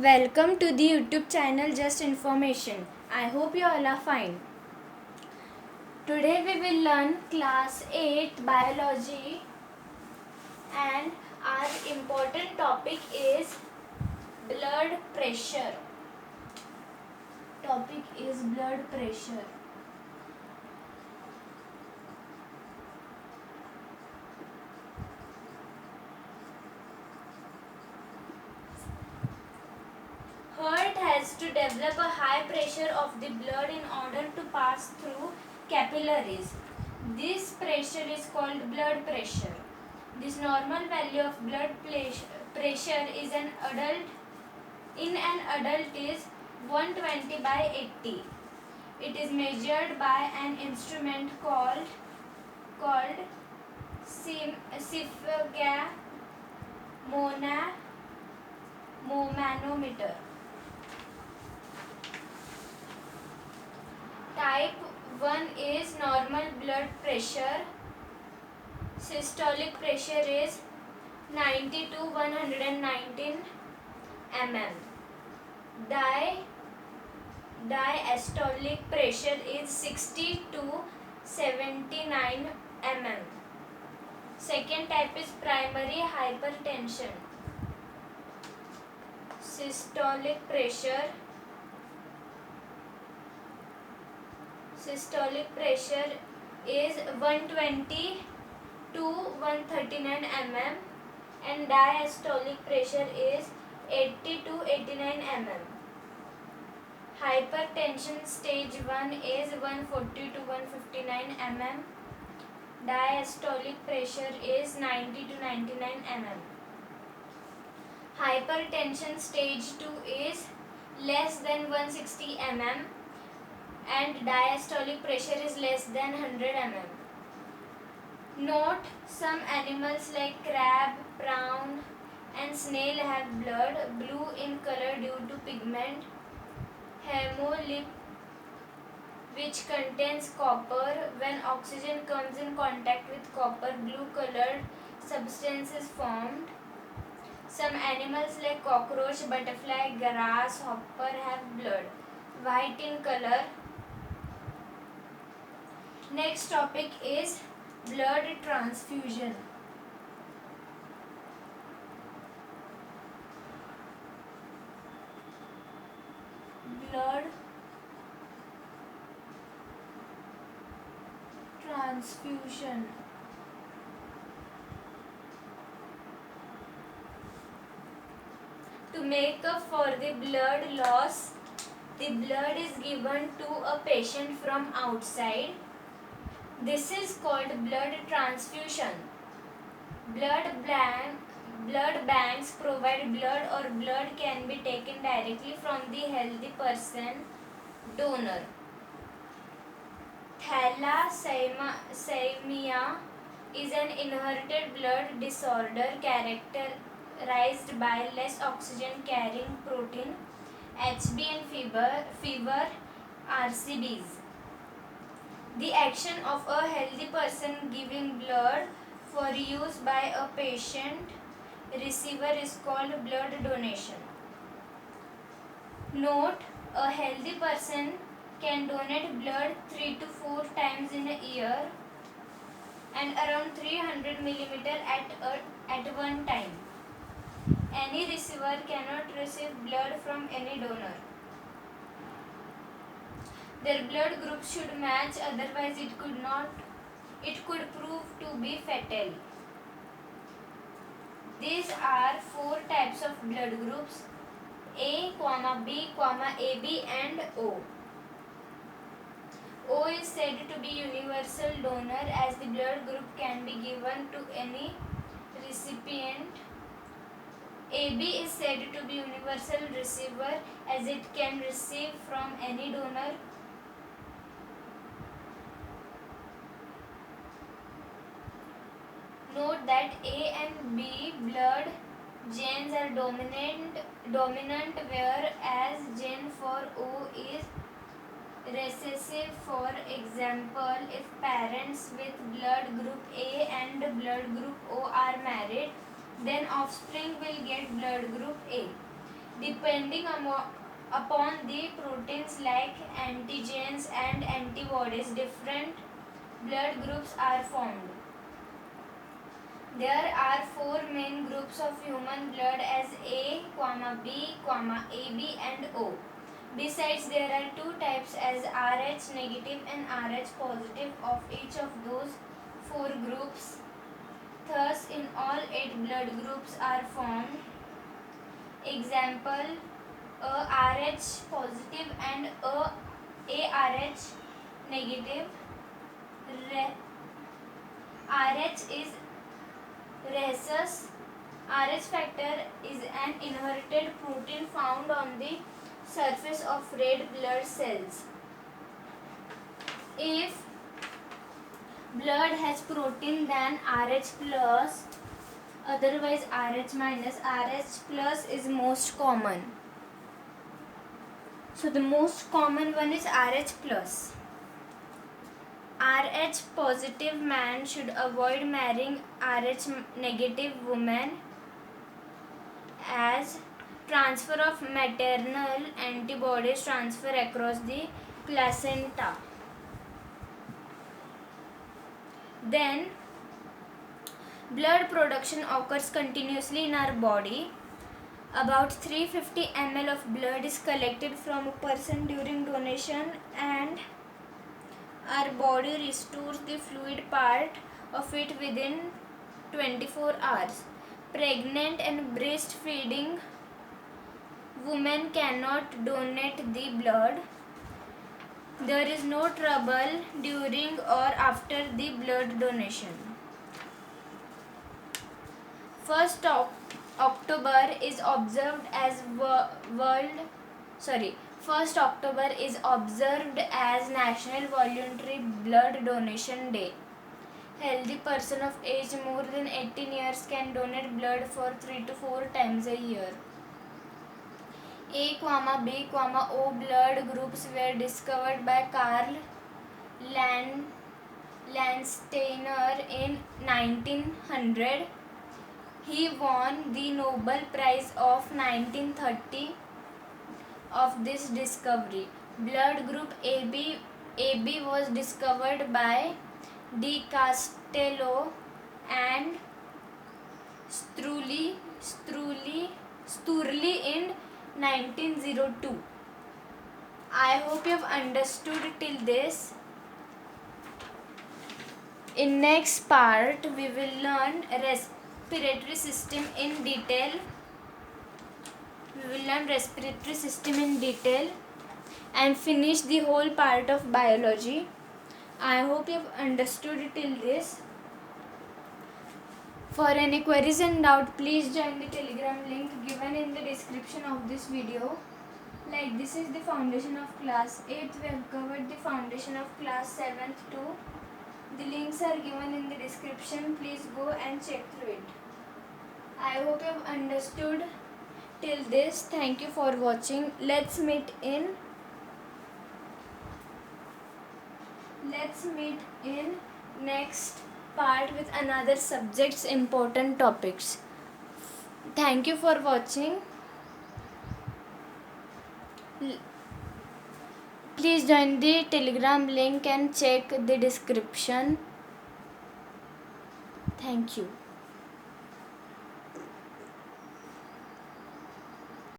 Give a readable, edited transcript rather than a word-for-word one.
Welcome to the YouTube channel Just Information. I hope you all are fine. Today we will learn class 8 biology and our important topic is blood pressure. Topic is blood pressure. Heart has to develop a high pressure of the blood in order to pass through capillaries. This pressure is called blood pressure. This normal value of blood pressure is in an adult is 120 by 80. It is measured by an instrument called sphygmomanometer. Type 1 is normal blood pressure. Systolic pressure is 90 to 119 mm. Diastolic pressure is 60 to 79 mm. Second type is primary hypertension. Systolic pressure is 120 to 139 mm and diastolic pressure is 80 to 89 mm. Hypertension stage 1 is 140 to 159 mm. Diastolic pressure is 90 to 99 mm. Hypertension stage 2 is less than 160 mm and diastolic pressure is less than 100 mm. Note, some animals like crab, prawn and snail have blood blue in color due to pigment hemolymph which contains copper. When oxygen comes in contact with copper, blue colored substance is formed. Some animals like cockroach, butterfly, grasshopper have blood white in color. Next topic is blood transfusion. Blood transfusion. To make up for the blood loss, the blood is given to a patient from outside. This is called blood transfusion. Blood banks provide blood or blood can be taken directly from the healthy person donor. Thalassemia is an inherited blood disorder characterized by less oxygen carrying protein HB and fever RCBs. The action of a healthy person giving blood for use by a patient receiver is called blood donation. Note, a healthy person can donate blood 3 to 4 times in a year and around 300 millimeter at one time. Any receiver cannot receive blood from any donor. Their blood group should match, otherwise it could prove to be fatal. These are 4 types of blood groups: A, B, AB and O. O is said to be universal donor as the blood group can be given to any recipient. AB is said to be universal receiver as it can receive from any donor. Note that A and B blood genes are dominant whereas gene for O is recessive. For example, if parents with blood group A and blood group O are married, then offspring will get blood group A. Depending upon the proteins like antigens and antibodies, different blood groups are formed. There are 4 main groups of human blood as A, B, AB and O. Besides, there are 2 types as Rh negative and Rh positive of each of those 4 groups. Thus, in all 8 blood groups are formed. Example, a Rh positive and a ARH negative. Rh is rhesus. Rh factor is an inherited protein found on the surface of red blood cells. If blood has protein than Rh plus, otherwise Rh minus, Rh plus is most common. So the most common one is Rh plus. Rh positive man should avoid marrying Rh negative woman, as transfer of maternal antibodies transfer across the placenta. Then blood production occurs continuously in our body. About 350 ml of blood is collected from a person during donation, and our body restores the fluid part of it within 24 hours. Pregnant and breastfeeding women cannot donate the blood. There is no trouble during or after the blood donation. 1st October is observed as 1st October is observed as National Voluntary Blood Donation Day. Healthy person of age more than 18 years can donate blood for 3 to 4 times a year. A, B, O blood groups were discovered by Carl Landsteiner in 1900. He won the Nobel Prize of 1930 of this discovery. Blood group AB was discovered by De Castello and Sturley in 1902. I hope you have understood till this. In next part, we will learn respiratory system in detail. And finish the whole part of biology. I hope you have understood till this. For any queries and doubt, please join the Telegram link given in the description of this video. Like, this is the foundation of class 8th. We have covered the foundation of class 7th too. The links are given in the description. Please go and check through it. I hope you have understood till this. Thank you for watching. Let's meet in next part with another subject's important topics. Thank you for watching. Please join the Telegram link and check the description. Thank you.